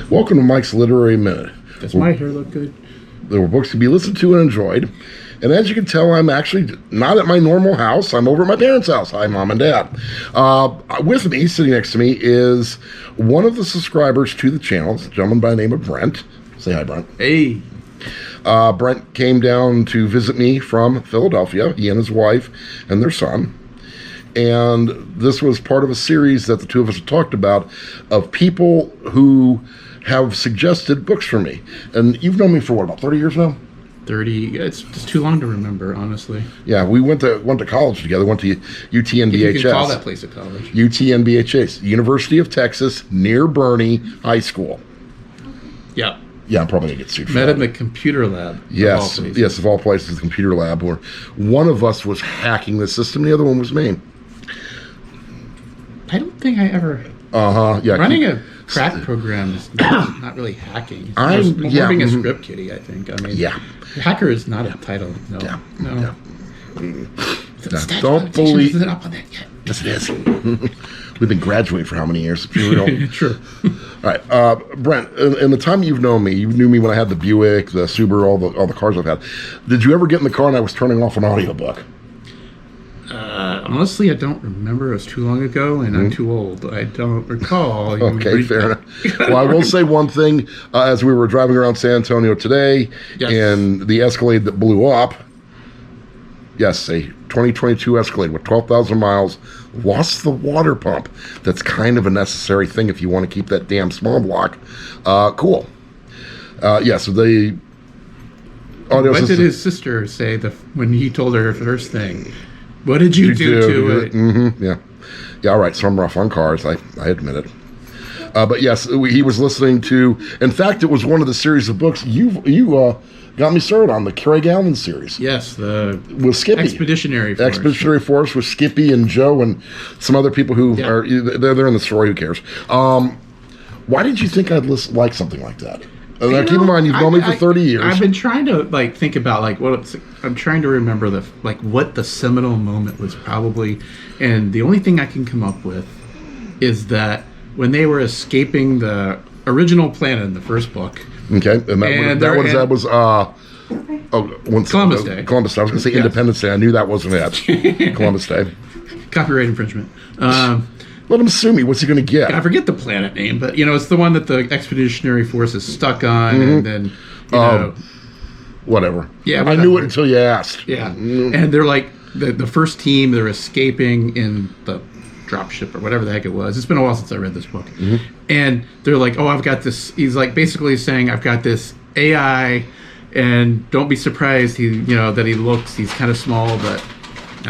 Welcome to Mike's Literary Minute. Does my hair look good? There were books to be listened to and enjoyed. And as you can tell, I'm actually not at my normal house. I'm over at my parents' house. Hi, Mom and Dad. With me, sitting next to me, is one of the subscribers to the channel, a gentleman by the name of Brent. Say hi, Brent. Hey. Brent came down to visit me from Philadelphia, he and his wife and their son. And this was part of a series that the two of us have talked about of people who have suggested books for me. And you've known me for what, about 30 years now? 30. It's just too long to remember, honestly. Yeah, we went to college together, went to UTNBHS. You can call that place a college. UTNBHS, University of Texas, near Bernie High School. Yeah. Yeah, I'm probably going to get sued for Met that. in the computer lab. Yes, of all places, the computer lab, where one of us was hacking the system, the other one was me. I don't think I ever... Yeah. Running a crack program is not really hacking. It's more being a script kiddie, I think. I mean, hacker is not a title. No. Yeah. No. Yeah. Don't believe... Isn't up on that yet. Yes, it is. We've been graduating for how many years? True. All right, Brent. In the time you've known me, you knew me when I had the Buick, the Subaru, all the cars I've had. Did you ever get in the car and I was turning off an audiobook? Honestly, I don't remember. It was too long ago, and I'm too old. I don't recall. Okay, fair enough. Well, I will say one thing. As we were driving around San Antonio today, and the Escalade that blew up, yes, a 2022 Escalade with 12,000 miles, lost the water pump. That's kind of a necessary thing if you want to keep that damn small block cool. So the audio What system, did his sister say when he told her first thing? What did you do to it? Mm-hmm, yeah. All right. So I'm rough on cars. I admit it. But yes, he was listening to. In fact, it was one of the series of books you got me started on, the Craig Allen series. Yes, with Skippy Expeditionary Force with Skippy and Joe and some other people who are they're in the story. Who cares? Why did you think I'd like something like that? Keep in mind, you've known me for 30 years. I've been trying to think about I'm trying to remember what the seminal moment was probably, and the only thing I can come up with is that when they were escaping the original planet in the first book. Okay, and that was Columbus Day. Columbus Day. I was going to say Independence Day. I knew that wasn't it. Columbus Day. Copyright infringement. Let him sue me. What's he going to get? I forget the planet name, but it's the one that the Expeditionary Force is stuck on, and then whatever. Yeah, I knew it until you asked. Yeah, and they're like the first team. They're escaping in the dropship or whatever the heck it was. It's been a while since I read this book, and they're like, "Oh, I've got this." He's like basically saying, "I've got this AI, and don't be surprised that he's kind of small, but."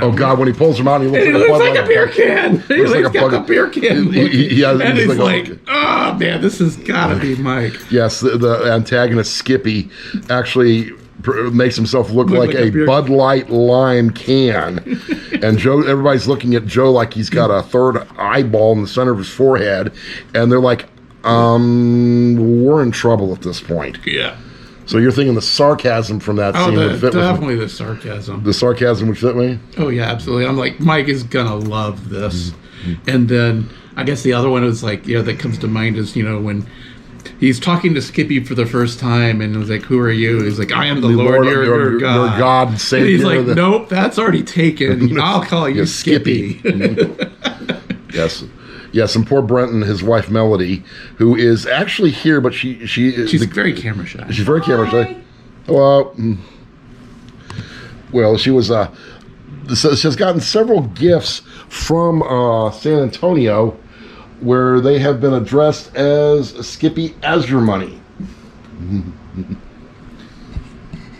Oh God! When he pulls him out, he looks like a beer can. He's got the beer can. And he's like, "Oh man, this has got to be Mike." Yes, the antagonist Skippy actually makes himself look like a Bud Light lime can, and Joe. Everybody's looking at Joe like he's got a third eyeball in the center of his forehead, and they're like, "We're in trouble at this point." Yeah. So you're thinking the sarcasm from that scene would fit definitely the sarcasm. The sarcasm would fit me? Oh, yeah, absolutely. I'm like, Mike is going to love this. And then I guess the other one was like, that comes to mind is, when he's talking to Skippy for the first time and was like, who are you? He's like, I am the Lord your God. Your God and Savior. And he's like, nope, that's already taken. I'll call you Skippy. Yes. Yes, and poor Brent and his wife Melody, who is actually here, but she's very camera shy. She's very camera shy. Hello. Well, she was. So she has gotten several gifts from San Antonio, where they have been addressed as Skippy as your money.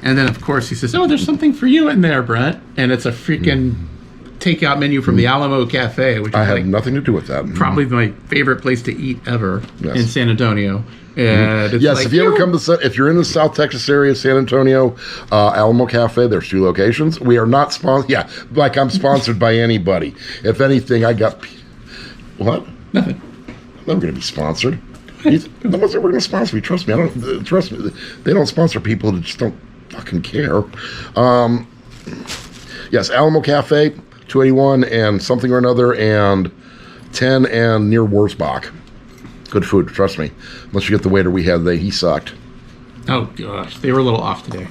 And then, of course, he says, "Oh, there's something for you in there, Brent," and it's a freaking takeout menu from the Alamo Cafe, which I is have nothing to do with that. Probably my favorite place to eat ever in San Antonio. And it's if you ever come to, if you're in the South Texas area, San Antonio, Alamo Cafe, there's 2 locations. We are not sponsored. Yeah, like I'm sponsored by anybody. If anything, I got what? Nothing. I'm never going to be sponsored. No one's ever going to sponsor me. Trust me. I don't trust me. They don't sponsor people that just don't fucking care. Yes, Alamo Cafe. 281 and something or another, and 10 and near Wurzbach. Good food, trust me. Unless you get the waiter we had today, he sucked. Oh gosh, they were a little off today.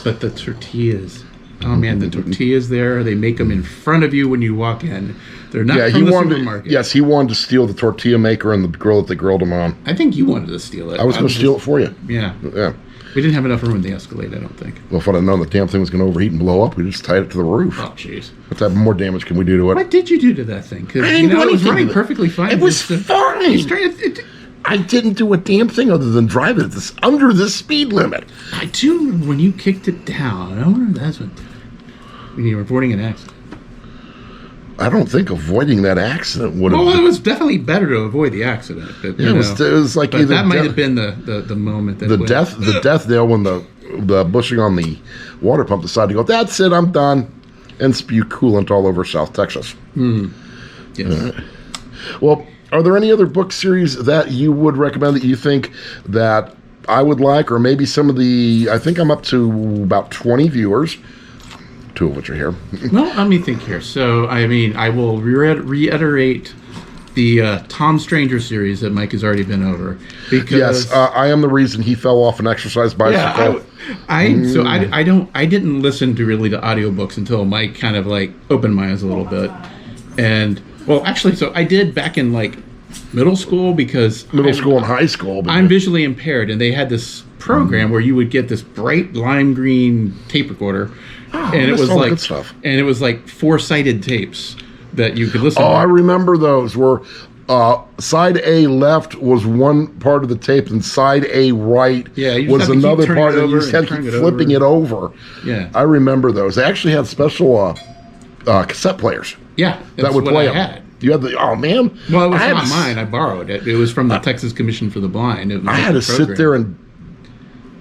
But the tortillas, oh man, the tortillas there, they make them in front of you when you walk in. They're not from the supermarket. Yes, he wanted to steal the tortilla maker and the grill that they grilled him on. I think you wanted to steal it. I was going to steal it for you. Yeah. Yeah. We didn't have enough room in the Escalade, I don't think. Well, if I'd have known the damn thing was going to overheat and blow up, we just tied it to the roof. Oh, jeez. What type of more damage can we do to it? What did you do to that thing? Because I didn't do it was anything running to it. perfectly fine. It was fine. I didn't do a damn thing other than drive it under the speed limit. I do when you kicked it down. I wonder if that's what. When you were avoiding an accident. I don't think avoiding that accident would have. Well, it was definitely better to avoid the accident. But, Yeah, it was like but either that might have been the moment that the death nail when the bushing on the water pump decided to go, that's it, I'm done, and spew coolant all over South Texas. Yes. Well, are there any other book series that you would recommend that you think that I would like, or maybe some of the? I think I'm up to about 20 viewers, 2 of which are here. Well, let me think here. So, I mean, I will reiterate the Tom Stranger series that Mike has already been over. Because Yes, I am the reason he fell off an exercise bicycle. I didn't listen to audiobooks until Mike kind of like opened my eyes a little bit. And well, actually, so I did back in like middle school because Middle school and high school. I'm visually impaired, and they had this program where you would get this bright lime green tape recorder, and it was all like good stuff. and it was like 4-sided tapes that you could listen Oh, to. I remember those where side A left was one part of the tape and side A right Yeah, you just was have to keep another turning part, it and you over just had and to keep turning it flipping it over. Yeah. I remember those. They actually had special cassette players Yeah, that that's would what play I them. had. You had the, oh man. Well, it was I had not to mine. I borrowed it. It was from the Texas Commission for the Blind. It was I like had a to sit program. there and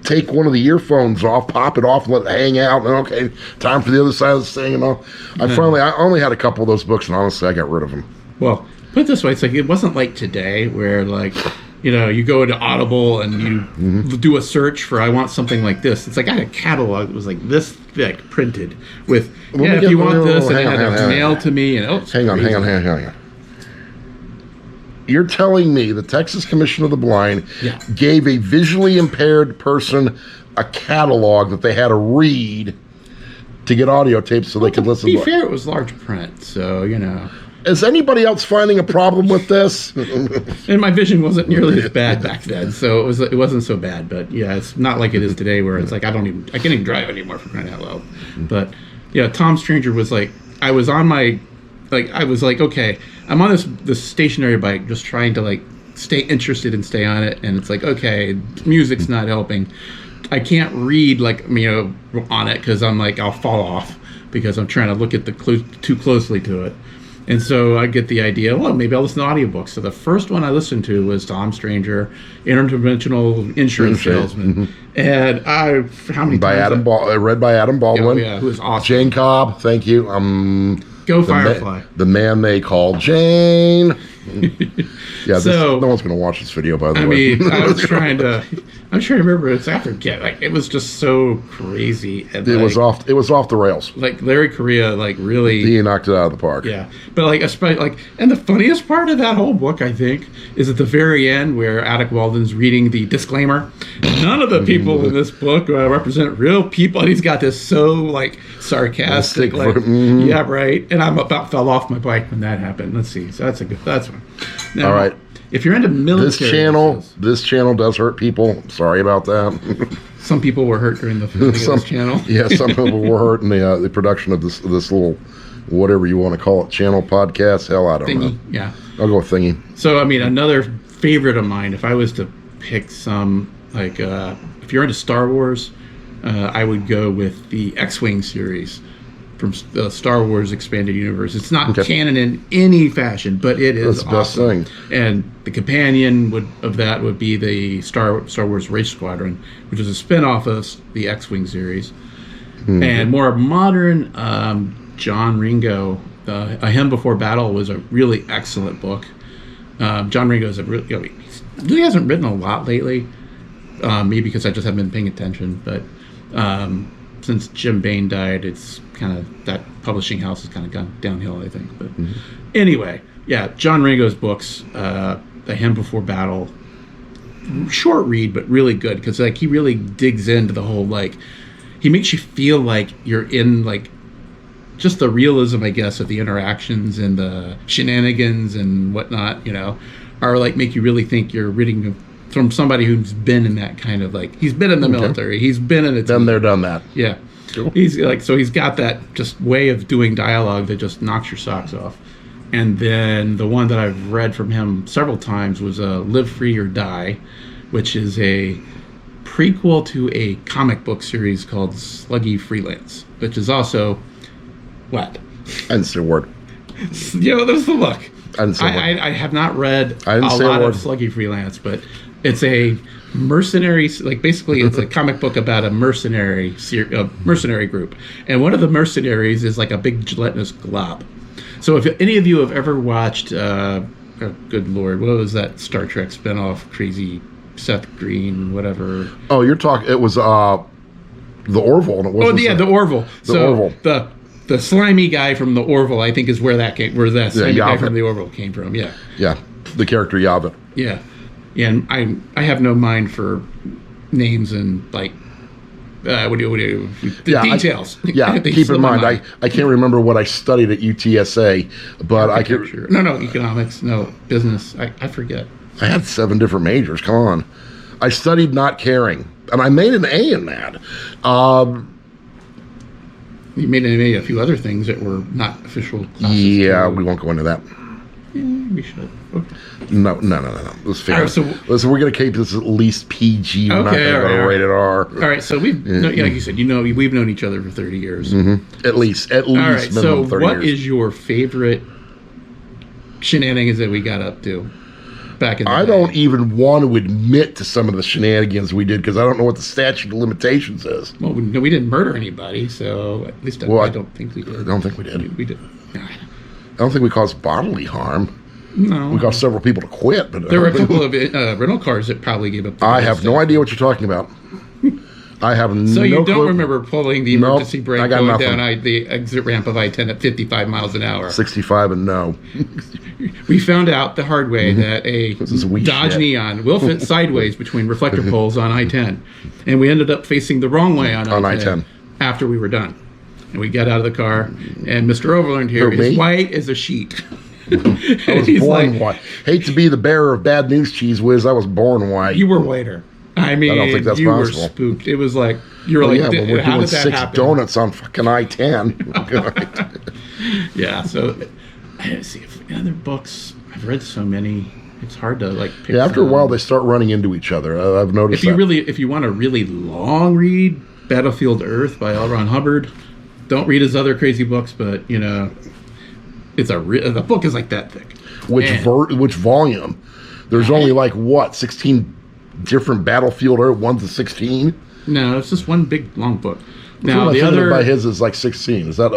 take one of the earphones off, pop it off, and let it hang out. And okay, time for the other side of this thing. And all. I only had a couple of those books, and honestly, I got rid of them. Well, put it this way, it's like it wasn't like today where like, you know, you go to Audible and you do a search for I want something like this. It's like I had a catalog that was like this thick printed with if you want this, and it had to mail to me. And Hang on. You're telling me the Texas Commission of the Blind gave a visually impaired person a catalog that they had to read to get audio tapes so they could listen To to be it? fair, it was large print, so you know. Is anybody else finding a problem with this? And my vision wasn't nearly as bad back then, so it wasn't so bad. But yeah, it's not like it is today, where it's like I can't even drive anymore for crying out loud. But yeah, Tom Stranger was like I was like okay, I'm on this stationary bike, just trying to like stay interested and stay on it, and it's like okay, music's not helping. I can't read like on it because I'm like I'll fall off because I'm trying to look at too closely to it. And so I get the idea, well, maybe I'll listen to audiobooks. So the first one I listened to was Tom Stranger, Interdimensional Insurance Salesman. And how many times? Read by Adam Baldwin. Oh, yeah, who is awesome. Jane Cobb, thank you. Go Firefly. The man they call Jane. Yeah, So- no one's going to watch this video, by the way. I mean, I'm trying to remember. It's after like it was just so crazy. And It was off the rails. Like Larry Correia, like really. He knocked it out of the park. Yeah, but like especially like, and the funniest part of that whole book, I think, is at the very end where Alec Walden's reading the disclaimer. None of the people in this book represent real people, and he's got this so like sarcastic, like, yeah, right. And I'm about fell off my bike when that happened. Let's see. So that's one. Now, All right. If you're into military, This channel does hurt people. Sorry about that. some people were hurt during the filming of this channel. Yeah, some people were hurt in the production of this little, whatever you want to call it, channel podcast. Hell, I don't know. Yeah. I'll go with thingy. So, I mean, another favorite of mine, if I was to pick some, like, if you're into Star Wars, I would go with the X-Wing series from the Star Wars Expanded Universe. It's not canon in any fashion, but it is That's the awesome. best thing. And the companion of that would be the Star Wars Race Squadron, which is a spin-off of the X-Wing series. And more modern, John Ringo, A Hymn Before Battle was a really excellent book. John Ringo is he hasn't written a lot lately, maybe because I just haven't been paying attention, but since Jim Bain died, it's kind of, that publishing house has kind of gone downhill, I think. But anyway, yeah, John Ringo's books, The Hymn Before Battle. Short read, but really good, because like he really digs into the whole, like, he makes you feel like you're in, like, just the realism, I guess, of the interactions and the shenanigans and whatnot, you know, are like make you really think you're reading from somebody who's been in that kind of, like, he's been in the military, he's been in a Been there, done that. yeah. Cool. He's like, so he's got that just way of doing dialogue that just knocks your socks off. And then the one that I've read from him several times was Live Free or Die, which is a prequel to a comic book series called Sluggy Freelance, which is also what? I didn't say a word. You know, there's the look. I didn't say a word. I have not read I didn't a say a lot word. of Sluggy Freelance, but it's a mercenary, like basically it's a comic book about a mercenary group, and one of the mercenaries is like a big gelatinous glob. So if any of you have ever watched, oh, good Lord, what was that Star Trek spinoff, crazy Seth Green, whatever? Oh, you're talking. It was the Orville. And it wasn't The Orville. The Orville. The slimy guy from the Orville, I think, is where that came. Where that slimy guy Yavin. from the Orville came from. Yeah. Yeah, the character Yavin. Yeah. And I have no mind for names and like what do you the details. They keep slip in my mind, I can't remember what I studied at UTSA, but I can. No, economics, no business. I forget. I had 7 different majors. Come on, I studied not caring, and I made an A in that. You made a few other things that were not official classes. Yeah, too. we won't go into that. Yeah, we should. Okay. No. Let's figure. All right, so we're gonna keep this at least PG. We're not Okay, gonna all go to right. rated R. All right, so we've like you said, we've known each other for 30 years. At least All right, so minimum 30 what years. is your favorite shenanigans that we got up to back in the I day? don't even want to admit to some of the shenanigans we did because I don't know what the statute of limitations is. Well, we didn't murder anybody, so at least Well, I don't think we did. I don't think we did. We did. I don't think we caused bodily harm. No. We caused several people to quit, but There were a couple of rental cars that probably gave up. I have no idea what you're talking about. I have no So you don't clue. remember pulling the Nope, emergency brake I got going nothing. down the exit ramp of I-10 at 55 miles an hour? 65 and no. We found out the hard way that a This is weak Dodge shit. Neon will fit sideways between reflector poles on I-10. And we ended up facing the wrong way on I-10 after we were done. And we got out of the car, and Mr. Overland here Who, me? is white as a sheet. I was born white. Hate to be the bearer of bad news, Cheese Whiz. I was born white. You were whiter. I mean, don't think that's you possible. were spooked. It was like, you were like, yeah, but we're how doing did that 6 happen? donuts on fucking I-10. Yeah, so let's see if other books. I've read so many. It's hard to like pick. Yeah, after a some. while, they start running into each other. I've noticed If you want a really long read, Battlefield Earth by L. Ron Hubbard. Don't read his other crazy books, but it's the book is like that thick. Which volume? There's only like what 16 different Battlefield Earth 1 to 16. No, it's just one big long book. Now Now the other by his is like 16. Is that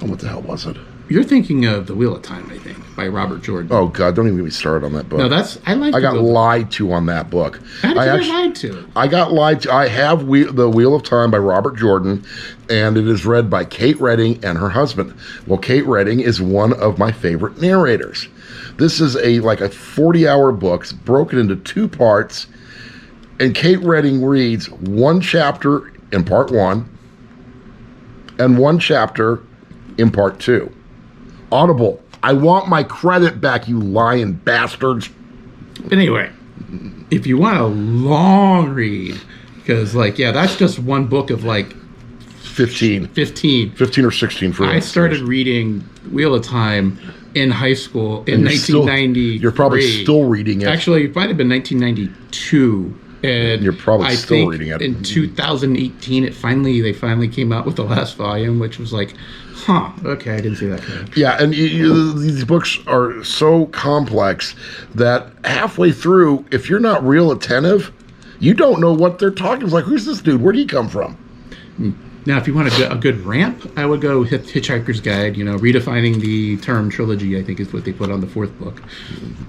what the hell was it? you're thinking of The Wheel of Time, I think, by Robert Jordan. Oh God, don't even get me started on that book. No, I got lied to on that book. How did you get lied to? I got lied to. I have The Wheel of Time by Robert Jordan, and it is read by Kate Redding and her husband. Well, Kate Redding is one of my favorite narrators. This is a 40-hour book. It's broken into 2 parts, and Kate Redding reads 1 chapter in part 1 and 1 chapter in part 2. Audible. I want my credit back, you lying bastards. Anyway, if you want a long read, because that's just one book of 15 or 16 for I started reading Wheel of Time in high school in 1990. You're probably still reading it. Actually, it might have been 1992. And you're probably still think reading it. In 2018, they finally came out with the last volume, which was like, okay, I didn't see that coming. Yeah, and these books are so complex that halfway through, if you're not real attentive, you don't know what they're talking. It's like, who's this dude? Where'd he come from? Now, if you want a good ramp, I would go Hitchhiker's Guide. Redefining the term trilogy, I think is what they put on the 4th book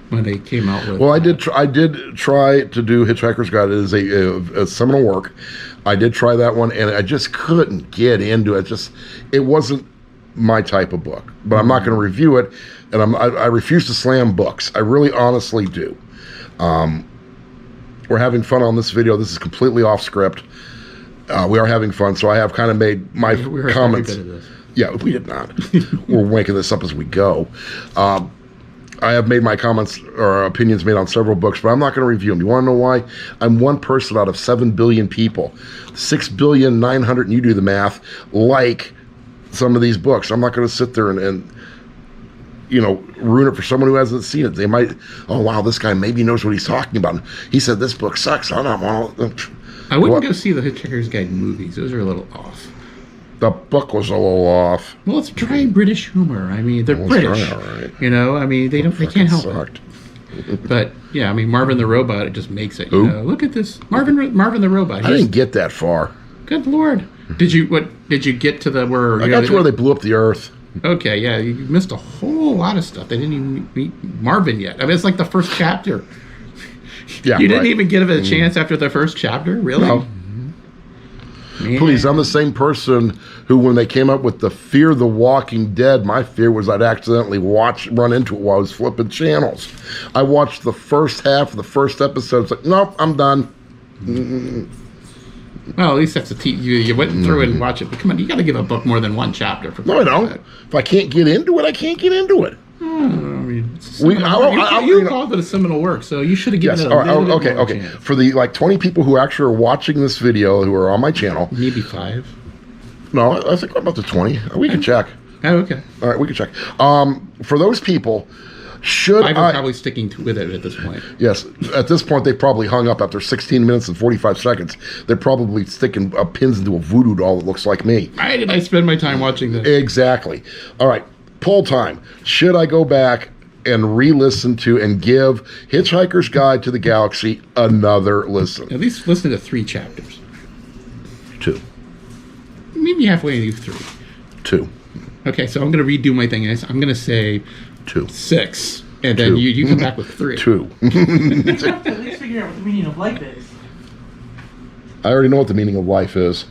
when they came out with. Well, I did try to do Hitchhiker's Guide. It is a seminal work. I did try that one, and I just couldn't get into it. It wasn't my type of book. But I'm not going to review it and I refuse to slam books. I really honestly do. We're having fun on this video. This is completely off script. We are having fun, so I have kind of made my comments. Yeah, we did not. We're making this up as we go. I have made my comments or opinions made on several books, but I'm not going to review them. You want to know why? I'm one person out of 7 billion people. 6,900,000,000, and you do the math, like some of these books. I'm not going to sit there and ruin it for someone who hasn't seen it. They might, oh, wow, this guy maybe knows what he's talking about. He said this book sucks. I wouldn't go see the Hitchhiker's Guide movies. Those are a little off. The book was a little off. Well, it's dry British humor. I mean, they're British. Dry, all right. I mean, they can't help it. But yeah, I mean, Marvin the Robot, it just makes it. Look at this, Marvin the Robot. I didn't get that far. Good Lord, did you get to the where? I got to where they blew up the Earth. Okay, yeah, you missed a whole lot of stuff. They didn't even meet Marvin yet. I mean, it's like the first chapter. Yeah, you didn't even give it a chance after the first chapter, really? No. Please, I'm the same person who, when they came up with the Fear the Walking Dead, my fear was I'd accidentally run into it while I was flipping channels. I watched the first half of the first episode. It's like, nope, I'm done. Well, at least that's you went through and watched it. But come on, you got to give a book more than one chapter. No, I don't. If I can't get into it, I can't get into it. I mean, you called it a seminal work, so you should have given it a little bit more chance. For the 20 people who actually are watching this video who are on my channel, maybe 5. No, I think I'm about to 20. We can check. Oh, okay. All right, we can check. For those people, I'm probably sticking with it at this point. Yes, at this point they probably hung up after 16 minutes and 45 seconds. They're probably sticking pins into a voodoo doll that looks like me. Why did I spend my time watching this? Exactly. All right. Poll time. Should I go back and re-listen to and give Hitchhiker's Guide to the Galaxy another listen? At least listen to 3 chapters. 2. Maybe halfway into 3. 2. Okay, so I'm going to redo my thing. I'm going to say 2. 6. And then you come back with 3. 2. At least figure out what the meaning of life is. I already know what the meaning of life is.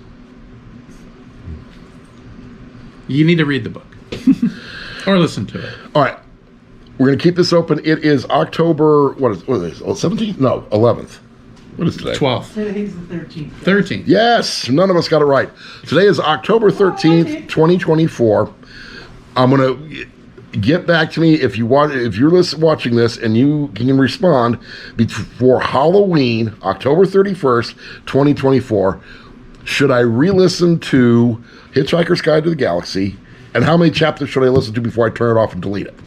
You need to read the book. Or listen to it. All right. We're going to keep this open. It is October, what is this? 17th? No, 11th. What is today? 12th. Today's the 13th. 13th. Yes, none of us got it right. Today is October 13th, 2024. I'm going to get back to me if you're watching this and you can respond before Halloween, October 31st, 2024. Should I re-listen to Hitchhiker's Guide to the Galaxy? And how many chapters should I listen to before I turn it off and delete it?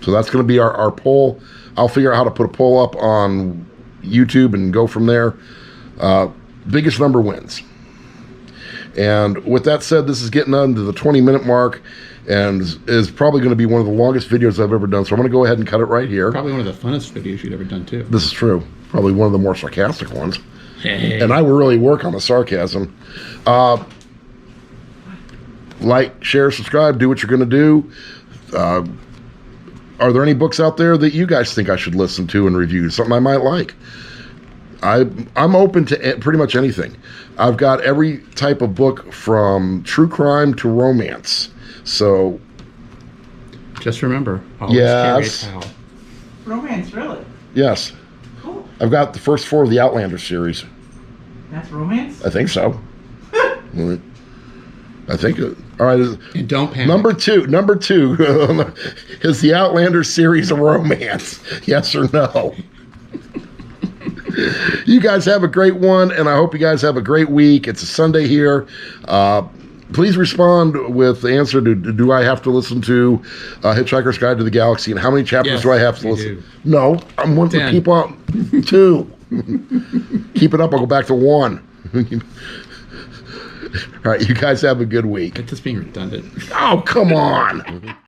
So that's going to be our poll. I'll figure out how to put a poll up on YouTube and go from there. Biggest number wins. And with that said, this is getting under the 20-minute mark and is probably going to be one of the longest videos I've ever done. So I'm going to go ahead and cut it right here. Probably one of the funnest videos you've ever done, too. This is true. Probably one of the more sarcastic ones. Hey. And I will really work on the sarcasm. Like, share, subscribe, do what you're going to do. Are there any books out there that you guys think I should listen to and review? Something I might like. I'm open to pretty much anything. I've got every type of book from true crime to romance. So, just remember, always carry a towel. Romance, really? Yes. Cool. I've got the first 4 of the Outlander series. That's romance? I think so. I think. All right. And don't panic. Number two is the Outlander series a romance? Yes or no? You guys have a great one, and I hope you guys have a great week. It's a Sunday here. Please respond with the answer to do I have to listen to Hitchhiker's Guide to the Galaxy, and how many chapters do I have to listen? Do. No, I want to keep up 2. Keep it up. I'll go back to 1. All right, you guys have a good week. It's just being redundant. Oh, come on.